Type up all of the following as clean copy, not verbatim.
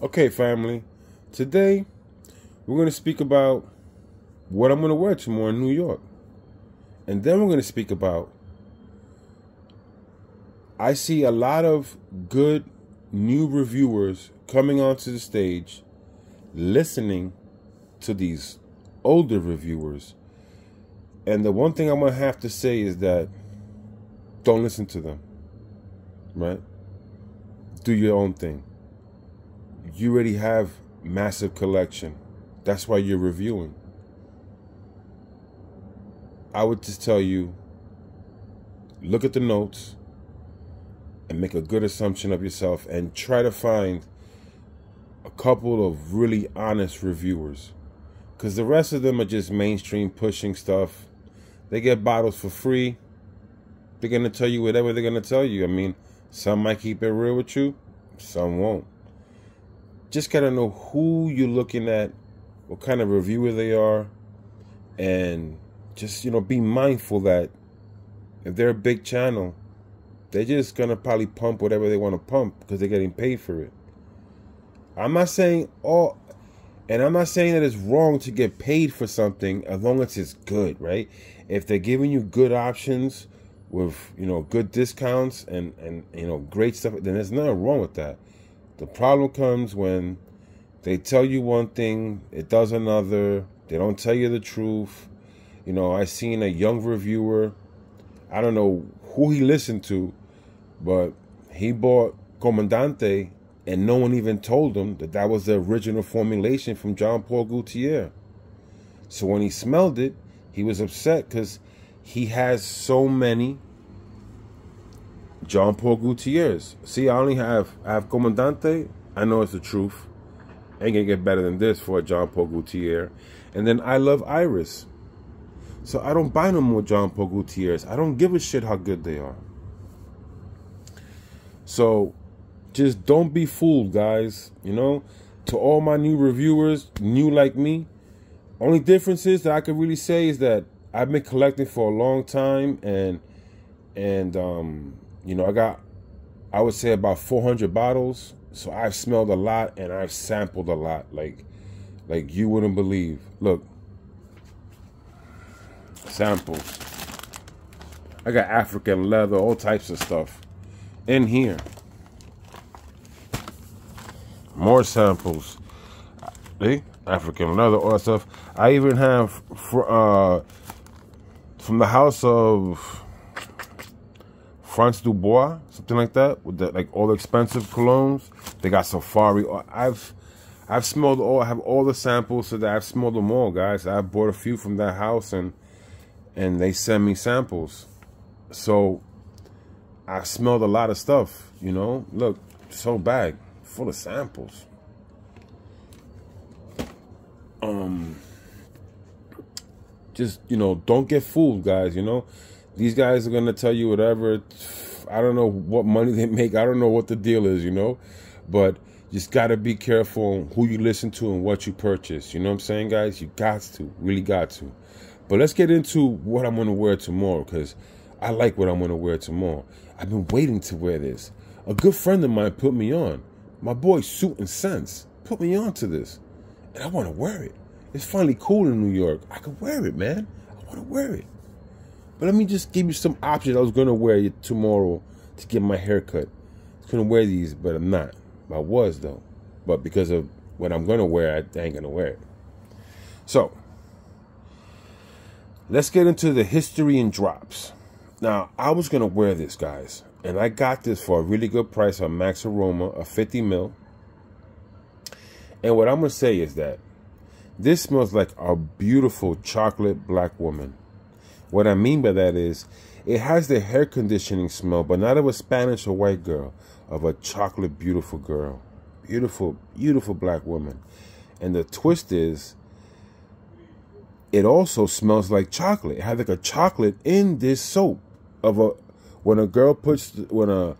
Okay, family. Today, we're going to speak about what I'm going to wear tomorrow in New York. And then we're going to speak about, I see a lot of good new reviewers coming onto the stage, listening to these older reviewers. And the one thing I'm going to have to say is that don't listen to them, right? Do your own thing. You already have massive collection. That's why you're reviewing. I would just tell you, look at the notes and make a good assumption of yourself and try to find a couple of really honest reviewers. Because the rest of them are just mainstream pushing stuff. They get bottles for free. They're going to tell you whatever they're going to tell you. I mean, some might keep it real with you. Some won't. Just got to know who you're looking at, what kind of reviewer they are, and just, be mindful that if they're a big channel, they're just going to probably pump whatever they want to pump because they're getting paid for it. I'm not saying that it's wrong to get paid for something as long as it's good, right? If they're giving you good options with, good discounts and great stuff, then there's nothing wrong with that. The problem comes when they tell you one thing, it does another. They don't tell you the truth. I seen a young reviewer. I don't know who he listened to, but he bought Comandante, and no one even told him that that was the original formulation from Jean Paul Gaultier. So when he smelled it, he was upset because he has so many Jean Paul Gaultiers. See, I have Comandante. I know it's the truth. Ain't gonna get better than this for a Jean Paul Gaultier. And then I love Iris. So I don't buy no more Jean Paul Gaultiers. I don't give a shit how good they are. So just don't be fooled, guys. To all my new reviewers, new like me, only difference is that I could really say is that I've been collecting for a long time, and I would say about 400 bottles. So I've smelled a lot and I've sampled a lot, like you wouldn't believe. Look, samples. I got African leather, all types of stuff in here. More samples. See? African leather, all that stuff. I even have from the house of France Dubois, something like that, with the, all the expensive colognes. They got Safari. I've smelled all. I have all the samples, so that I've smelled them all, guys. I've bought a few from that house, and they send me samples. So I've smelled a lot of stuff. Look, this whole bag full of samples. Just don't get fooled, guys. These guys are gonna tell you whatever. I don't know what money they make. I don't know what the deal is, but you just gotta be careful who you listen to and what you purchase. You know what I'm saying, guys? You got to, really got to. But let's get into what I'm gonna wear tomorrow, because I like what I'm gonna wear tomorrow. I've been waiting to wear this. A good friend of mine put me on. My boy Suit and Sense put me on to this, and I want to wear it. It's finally cool in New York. I could wear it, man. I want to wear it. But let me just give you some options. I was going to wear it tomorrow to get my hair cut. I was going to wear these, but I'm not. I was, though. But because of what I'm going to wear, I ain't going to wear it. So, let's get into the history and drops. Now, I was going to wear this, guys. And I got this for a really good price on Max Aroma, a 50 mil. And what I'm going to say is that this smells like a beautiful chocolate black woman. What I mean by that is, it has the hair conditioning smell, but not of a Spanish or white girl, of a chocolate beautiful girl. Beautiful, beautiful black woman. And the twist is, it also smells like chocolate. It has like a chocolate in this soap. When a girl puts, when a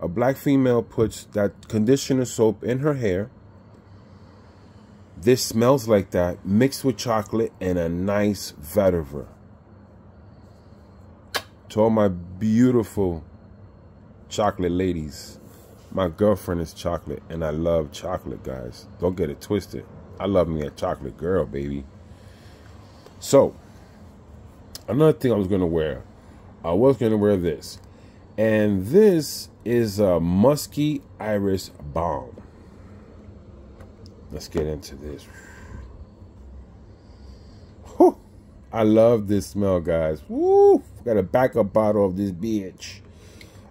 black female puts that conditioner soap in her hair, this smells like that, mixed with chocolate and a nice vetiver. To all my beautiful chocolate ladies, My girlfriend is chocolate, and I love chocolate, guys. Don't get it twisted. I love me a chocolate girl, baby. So, another thing I was going to wear. I was going to wear this. And this is a musky iris balm. Let's get into this. Whew. I love this smell, guys. Woo! Got a backup bottle of this bitch.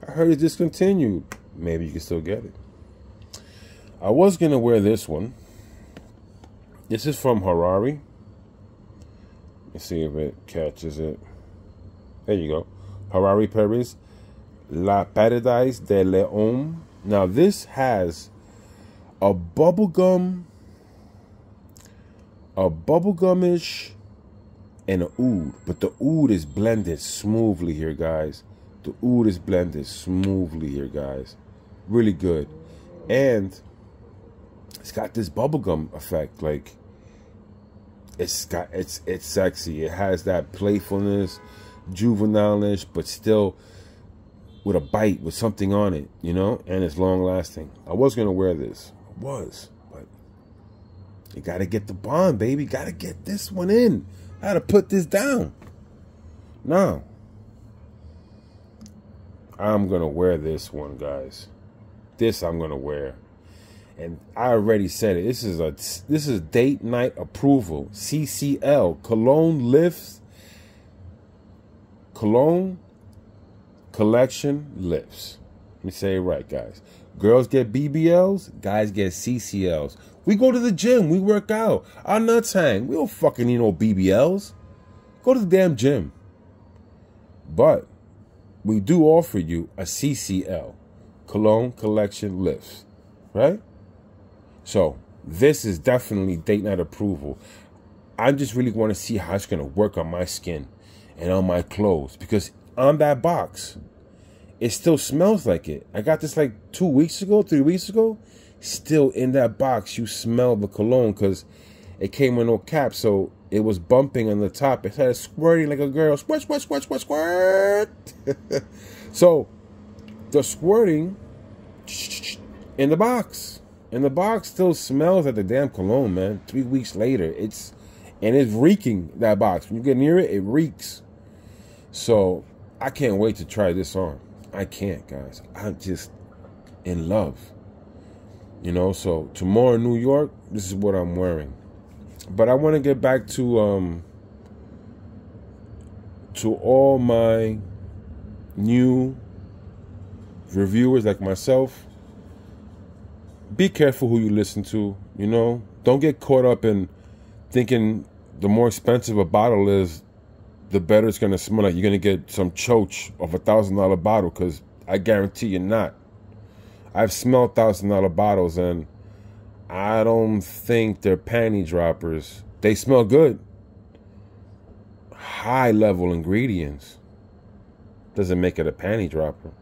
I heard it's discontinued. Maybe you can still get it. I was going to wear this one. This is from Harari. Let's see if it catches it. There you go. Harari Paris. La Paradise de l'Homme. Now this has a bubblegumish, and an oud. But the oud is blended smoothly here, guys. The oud is blended smoothly here, guys. Really good. And it's got this bubblegum effect. Like, it's sexy. It has that playfulness, juvenile-ish, but still with a bite, with something on it, you know? And it's long-lasting. I was going to wear this. I was. But you got to get the bond, baby. Got to get this one in. I got to put this down. Now, I'm going to wear this one, guys. This I'm going to wear. And I already said it. This is date night approval. CCL. Cologne lifts. Cologne collection lifts. Let me say it right, guys. Girls get BBLs. Guys get CCLs. We go to the gym. We work out. Our nuts hang. We don't fucking need no BBLs. Go to the damn gym. But we do offer you a CCL. Cologne collection lifts. Right? So, this is definitely date night approval. I just really want to see how it's going to work on my skin and on my clothes. Because on that box, it still smells like it. I got this like 2 weeks ago, 3 weeks ago. Still in that box, you smell the cologne because it came with no cap. So, it was bumping on the top. It started squirting like a girl. Squirt, squirt, squirt, squirt, squirt. So, the squirting in the box. And the box still smells like the damn cologne, man. 3 weeks later, it's reeking, that box. When you get near it, it reeks. So, I can't wait to try this on. I can't, guys. I'm just in love. You know, so tomorrow in New York, this is what I'm wearing. But I want to get back to all my new reviewers like myself. Be careful who you listen to, you know. Don't get caught up in thinking the more expensive a bottle is, the better it's going to smell like. You're going to get some choach of $1,000 bottle, because I guarantee you're not. I've smelled $1,000 bottles, and I don't think they're panty droppers. They smell good. High-level ingredients. Doesn't make it a panty dropper.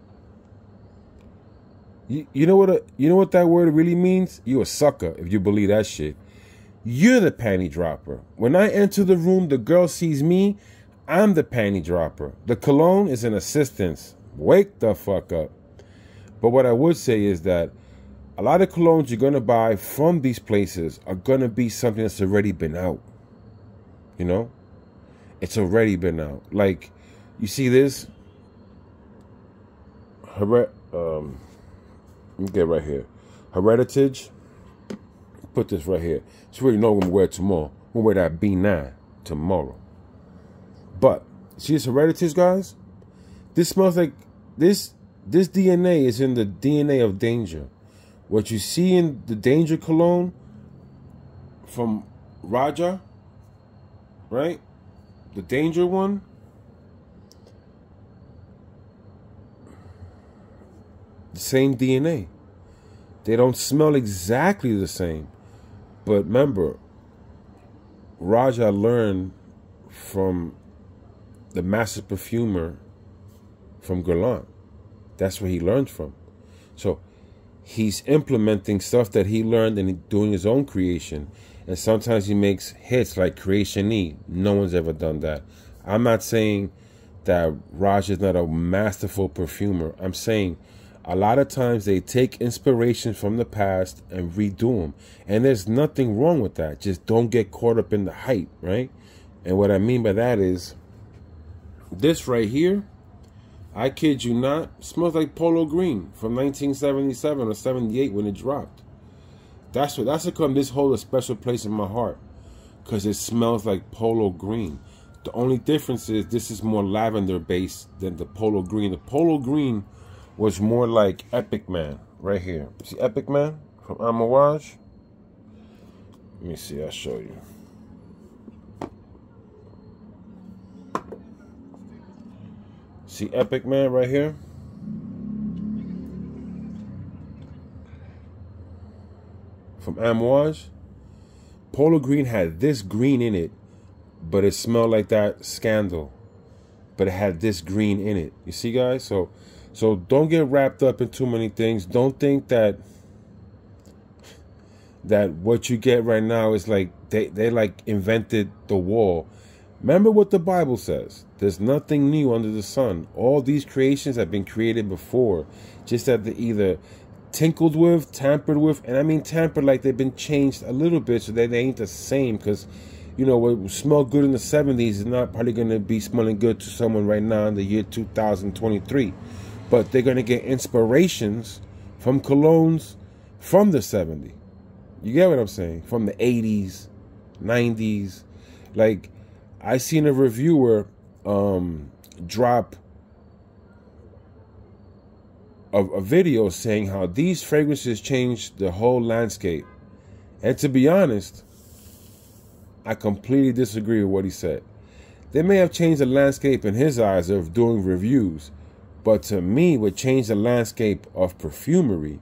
You know what that word really means? You a sucker if you believe that shit. You're the panty dropper. When I enter the room, the girl sees me. I'm the panty dropper. The cologne is an assistance. Wake the fuck up. But what I would say is that a lot of colognes you're going to buy from these places are going to be something that's already been out. You know? It's already been out. Like, you see this? Let me get right here. Heritage. Put this right here. So we already know I'm going to wear it tomorrow. I'm going to wear that B9 tomorrow. But, see this Heritage, guys? This smells like... This DNA is in the DNA of danger. What you see in the Danger cologne from Raja, right? The Danger one. The same DNA. They don't smell exactly the same. But remember, Raja learned from the master perfumer from Guerlain. That's where he learned from. So he's implementing stuff that he learned and doing his own creation. And sometimes he makes hits like Creation E. No one's ever done that. I'm not saying that Raj is not a masterful perfumer. I'm saying A lot of times they take inspiration from the past and redo them. And there's nothing wrong with that. Just don't get caught up in the hype, right? And what I mean by that is, this right here, I kid you not, smells like Polo Green from 1977 or 78 when it dropped. That's what come this hold a special place in my heart, because it smells like Polo Green. The only difference is this is more lavender based than the Polo Green. The Polo Green was more like Epic Man right here. See Epic Man from Amouage? Let me see, I'll show you. See Epic Man right here? From Amouage. Polo Green had this green in it, but it smelled like that Scandal. But it had this green in it. You see, guys? So don't get wrapped up in too many things. Don't think that what you get right now is like they like invented the wall. Remember what the Bible says. There's nothing new under the sun. All these creations have been created before. Just that they either tinkled with, tampered with. And I mean tampered like they've been changed a little bit so that they ain't the same. Because, you know, what smelled good in the 70s is not probably going to be smelling good to someone right now in the year 2023. But they're going to get inspirations from colognes from the 70s. You get what I'm saying? From the 80s, 90s. Like, I seen a reviewer drop a video saying how these fragrances changed the whole landscape. And to be honest, I completely disagree with what he said. They may have changed the landscape in his eyes of doing reviews, but to me, what changed the landscape of perfumery,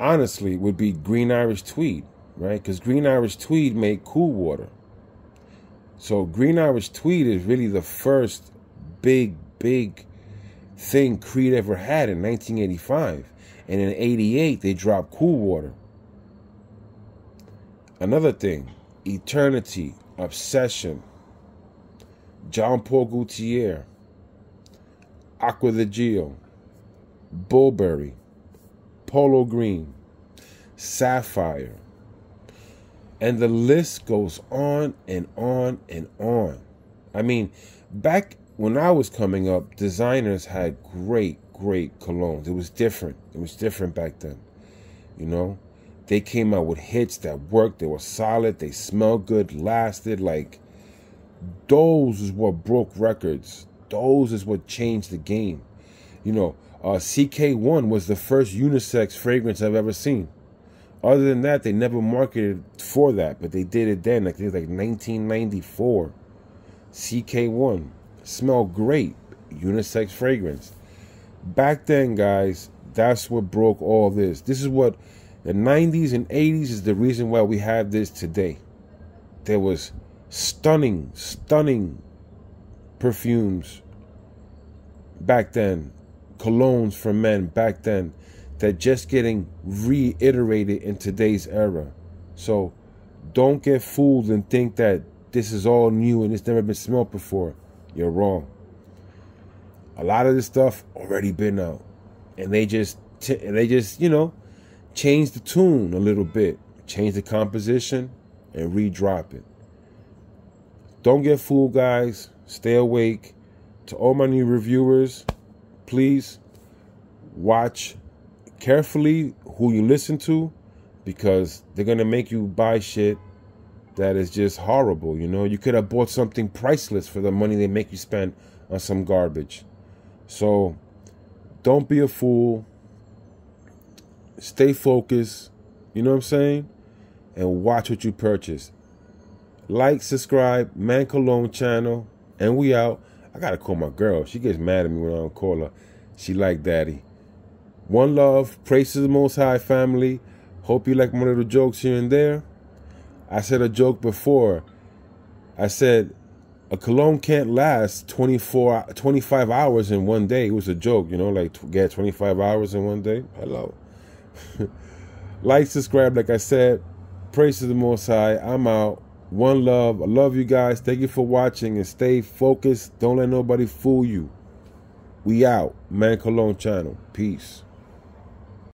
honestly, would be Green Irish Tweed, right? Because Green Irish Tweed made cool water. So Green Irish Tweed is really the first big thing Creed ever had in 1985. And in 88, they dropped Cool Water. Another thing, Eternity, Obsession, Jean Paul Gaultier, Aqua di Gio, Bulberry, Polo Green, Sapphire. And the list goes on and on and on. I mean, back when I was coming up, designers had great colognes. It was different. It was different back then. You know, they came out with hits that worked. They were solid. They smelled good, lasted. Like, those is what broke records. Those is what changed the game. You know, CK1 was the first unisex fragrance I've ever seen. Other than that, they never marketed for that, but they did it then. Like, it was like 1994. CK1 smelled great, unisex fragrance. Back then, guys, that's what broke all this. This is what the 90s and 80s is the reason why we have this today. There was stunning perfumes back then, colognes for men back then, that just getting reiterated in today's era. So don't get fooled and think that this is all new and it's never been smelled before. You're wrong. A lot of this stuff already been out, and they just you know, change the tune a little bit, change the composition, and re-drop it. Don't get fooled, guys. Stay awake. To all my new reviewers, please watch carefully who you listen to, because they're going to make you buy shit that is just horrible. You know, you could have bought something priceless for the money they make you spend on some garbage. So don't be a fool. Stay focused. You know what I'm saying? And watch what you purchase. Like, subscribe, Man Cologne channel, and we out. I got to call my girl. She gets mad at me when I don't call her. She like daddy. One love. Praise to the Most High, family. Hope you like my little jokes here and there. I said a joke before. I said a cologne can't last 25 hours in one day. It was a joke, you know, like get 25 hours in one day. Hello. Like, subscribe, like I said. Praise to the Most High. I'm out. One love. I love you guys. Thank you for watching, and stay focused. Don't let nobody fool you. We out. Man Cologne channel. Peace.